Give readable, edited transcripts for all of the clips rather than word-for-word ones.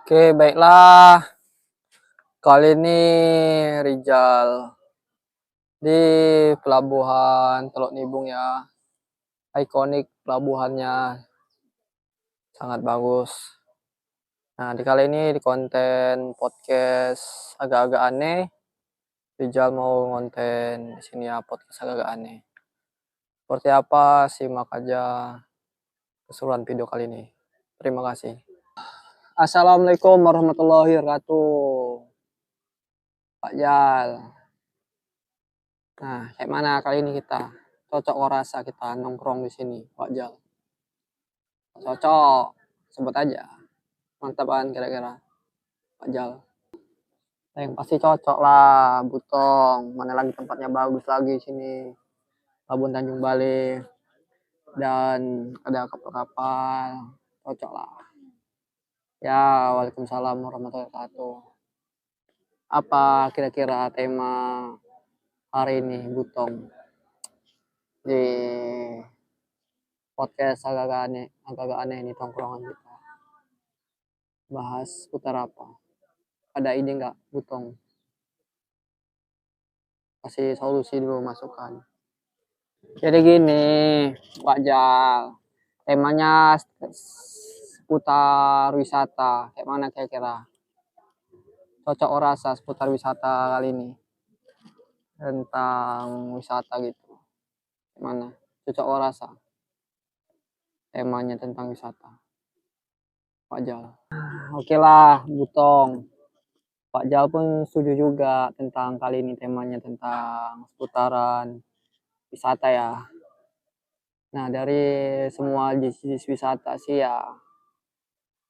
Oke, baiklah. Kali ini Rijal di pelabuhan Teluk Nibung ya. Ikonik pelabuhannya sangat bagus. Nah, di kali ini di konten podcast agak-agak aneh, Rijal mau ngonten di sini ya podcast agak-agak aneh. Seperti apa? Simak aja keseruan video kali ini. Terima kasih. Assalamualaikum warahmatullahi wabarakatuh. Pak Jal. Nah, kayak mana kali ini kita? Cocok kok rasa kita nongkrong di sini, Pak Jal. Cocok, sebut aja. Mantap kan kira-kira, Pak Jal. Yang pasti cocok lah, Butong. Mana lagi tempatnya bagus lagi sini. Pelabuhan Tanjung Balai. Dan ada kapal-kapal. Cocok lah. Ya, waalaikumsalam warahmatullahi wabarakatuh. Apa kira-kira tema hari ini, Butong? Di podcast agak-agak aneh ini tongkrongan kita. Bahas putar apa? Ada ide nggak, Butong? Kasih solusi dulu, masukan. Jadi gini, Pak Jal. Temanya seputar wisata. Kayak mana kira-kira? Cocok rasa seputar wisata kali ini. Tentang wisata gitu. Gimana? Cocok rasa. Temanya tentang wisata. Pak Jal. Oke lah, Butong. Pak Jal pun setuju juga tentang kali ini temanya tentang seputaran wisata ya. Nah, dari semua jenis wisata sih ya,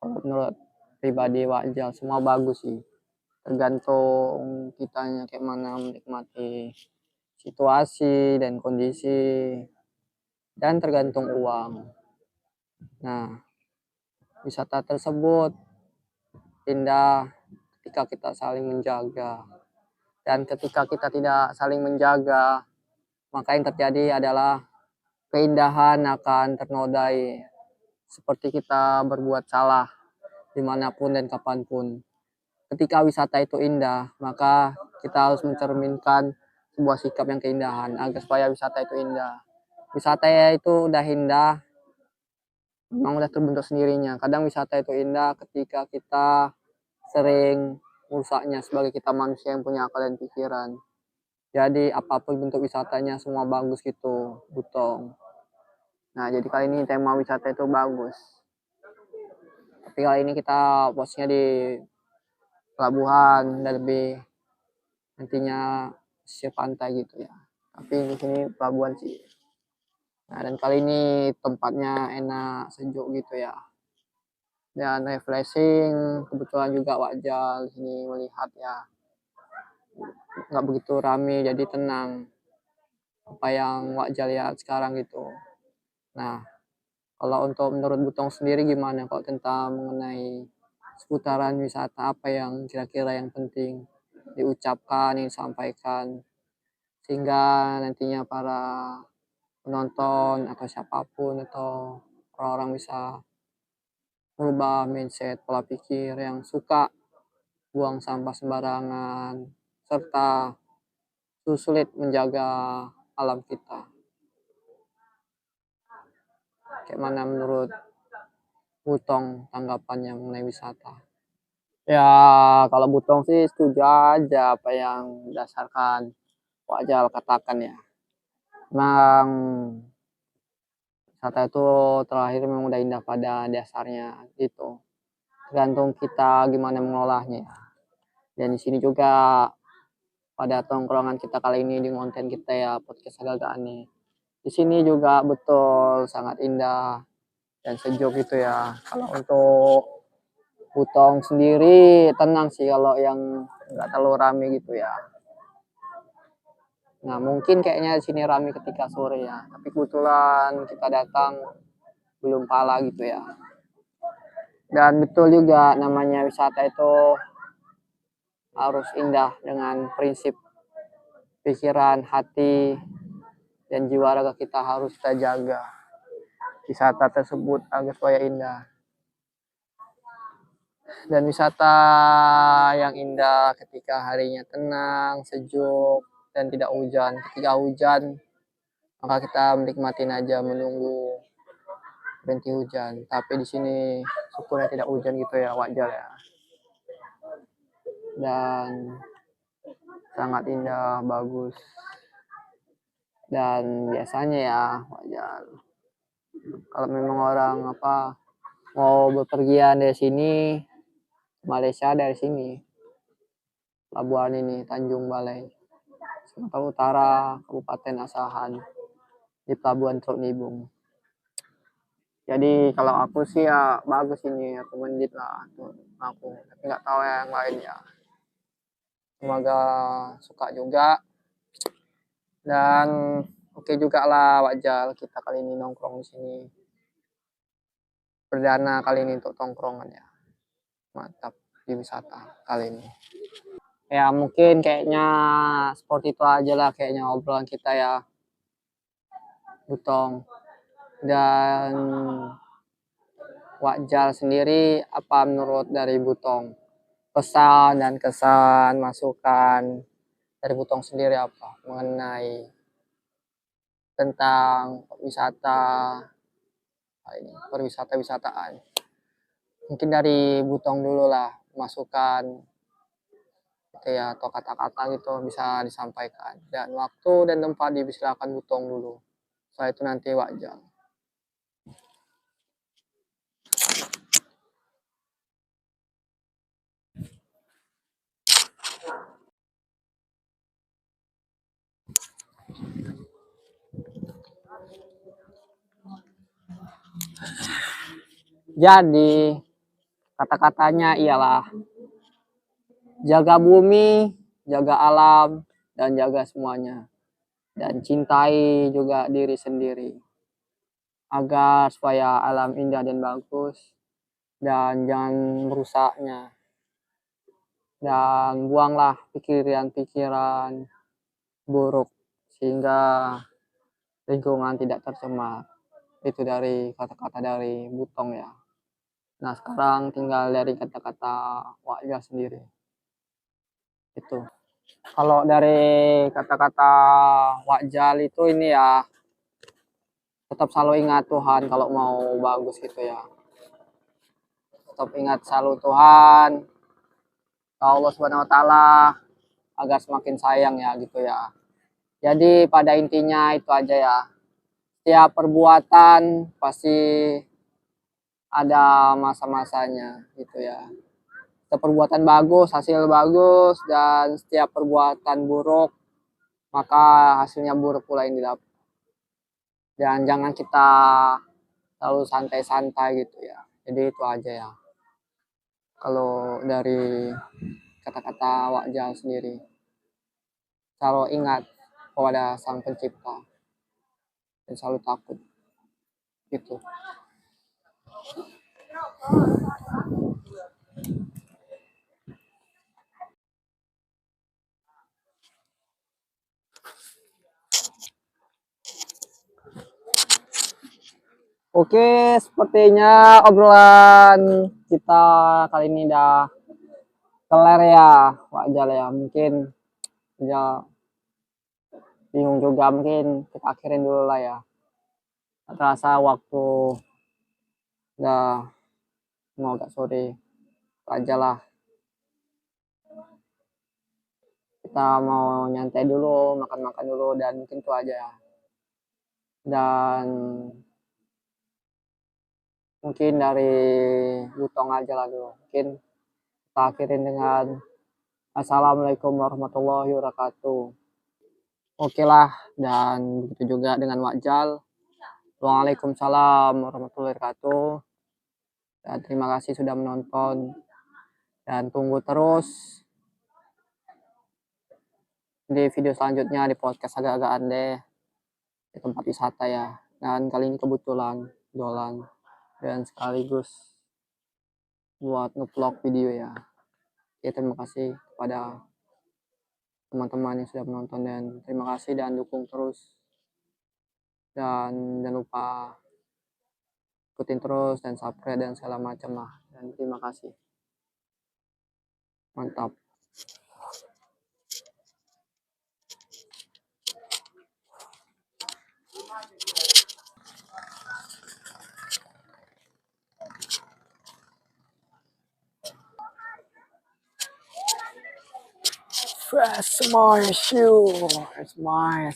kalau menurut pribadi Wajal semua bagus sih. Tergantung kitanya kayak mana menikmati situasi dan kondisi, dan tergantung uang. Nah, wisata tersebut indah ketika kita saling menjaga. Dan ketika kita tidak saling menjaga, maka yang terjadi adalah keindahan akan ternodai. Seperti kita berbuat salah dimanapun dan kapanpun. Ketika wisata itu indah, maka kita harus mencerminkan sebuah sikap yang keindahan agar supaya wisata itu indah. Wisata itu udah indah, memang udah terbentuk sendirinya. Kadang wisata itu indah ketika kita sering merusaknya sebagai kita manusia yang punya akal dan pikiran. Jadi apapun bentuk wisatanya semua bagus gitu, Butong. Nah, jadi kali ini tema wisata itu bagus. Tapi kali ini kita posnya di pelabuhan dan lebih nantinya pesisir pantai gitu ya. Tapi di sini pelabuhan sih. Nah, dan kali ini tempatnya enak, sejuk gitu ya. Dan refreshing, kebetulan juga wajar di sini melihat ya. Nggak begitu rame, jadi tenang. Apa yang wajar lihat sekarang gitu. Nah, kalau untuk menurut Butong sendiri gimana kok tentang mengenai seputaran wisata, apa yang kira-kira yang penting diucapkan, yang disampaikan, sehingga nantinya para penonton atau siapapun atau orang-orang bisa merubah mindset pola pikir yang suka buang sampah sembarangan serta sulit menjaga alam kita. Kayak mana menurut Butong tanggapannya mengenai wisata? Ya, kalau Butong sih setuju aja apa yang berdasarkan Wajal katakan ya. Memang wisata itu terakhir memang udah indah pada dasarnya gitu. Tergantung kita gimana mengolahnya. Dan di sini juga pada tongkrongan kita kali ini di konten kita ya podcast agak aneh. Di sini juga betul sangat indah dan sejuk gitu ya. Kalau untuk Butong sendiri tenang sih kalau yang nggak terlalu rame gitu ya. Nah, mungkin kayaknya di sini rame ketika sore ya. Tapi kebetulan kita datang belum pala gitu ya. Dan betul juga namanya wisata itu harus indah dengan prinsip pikiran, hati, dan jiwa raga kita harus kita jaga. Wisata tersebut agar supaya indah. dan wisata yang indah ketika harinya tenang, sejuk, dan tidak hujan. Ketika hujan, maka kita menikmatin aja menunggu berhenti hujan. Tapi di sini syukurnya tidak hujan gitu ya, wajar ya. Dan sangat indah, bagus. Dan biasanya ya wajar. Kalau memang orang mau bepergian dari sini, Malaysia dari sini, pelabuhan ini Tanjung Balai, Sumatera Utara, Kabupaten Asahan, di Pelabuhan Teluk Nibung. Jadi kalau aku sih ya bagus ini, recommended lah tuh aku. Tapi nggak tahu yang lain ya. Semoga suka juga. Dan oke juga lah wajar kita kali ini nongkrong di sini. Perdana kali ini untuk tongkrongan ya. Mantap di wisata kali ini. Ya mungkin kayaknya seperti itu aja lah kayaknya obrolan kita ya. Butong. Dan Wakjal sendiri apa menurut dari Butong? Pesan dan kesan, masukan dari Butong sendiri apa mengenai tentang wisata ini, perwisata-wisataan. Mungkin dari Butong dulu lah, masukan gitu ya, atau kata-kata gitu bisa disampaikan. Dan waktu dan tempat dipersilakan Butong dulu. Setelah itu nanti Wakjal. Jadi kata-katanya ialah jaga bumi, jaga alam, dan jaga semuanya. Dan cintai juga diri sendiri. Agar supaya alam indah dan bagus. Dan jangan merusaknya. Dan buanglah pikiran-pikiran buruk. Sehingga lingkungan tidak tercemar. Itu dari kata-kata dari Butong ya. Nah sekarang tinggal dari kata-kata Wakjal sendiri. Itu. Kalau dari kata-kata Wakjal itu ini ya, tetap selalu ingat Tuhan kalau mau bagus gitu ya. Tetap ingat selalu Tuhan, Allah Subhanahu wa taala agar semakin sayang ya gitu ya. Jadi pada intinya itu aja ya. Setiap perbuatan pasti ada masa-masanya gitu ya. Setiap perbuatan bagus, hasil bagus, dan setiap perbuatan buruk maka hasilnya buruk pula yang didapat. Dan jangan kita terlalu santai-santai gitu ya. Jadi itu aja ya. Kalau dari kata-kata Wakjal sendiri, selalu ingat kepada Sang Pencipta dan selalu takut. Gitu. Oke, sepertinya obrolan kita kali ini udah kelar ya, Wakjal ya. Mungkin ya bingung juga, mungkin kita akhirin dulu lah ya. Terasa waktu udah mau agak sore aja lah. Kita mau nyantai dulu, makan-makan dulu, dan mungkin itu aja ya. Dan mungkin dari Butong aja lah dulu. Mungkin kita akhirin dengan Assalamualaikum warahmatullahi wabarakatuh. Oke lah, dan begitu juga dengan Wakjal. Waalaikumsalam warahmatullahi wabarakatuh. Dan terima kasih sudah menonton. Dan tunggu terus di video selanjutnya di podcast agak-agak aneh di tempat wisata ya. Dan kali ini kebetulan dolan dan sekaligus buat ngevlog video ya. Oke, terima kasih kepada teman-teman yang sudah menonton dan terima kasih dan dukung terus. Dan jangan lupa ikutin terus dan subscribe dan segala macam lah. Dan terima kasih. Mantap. Fresh my shoe. It's my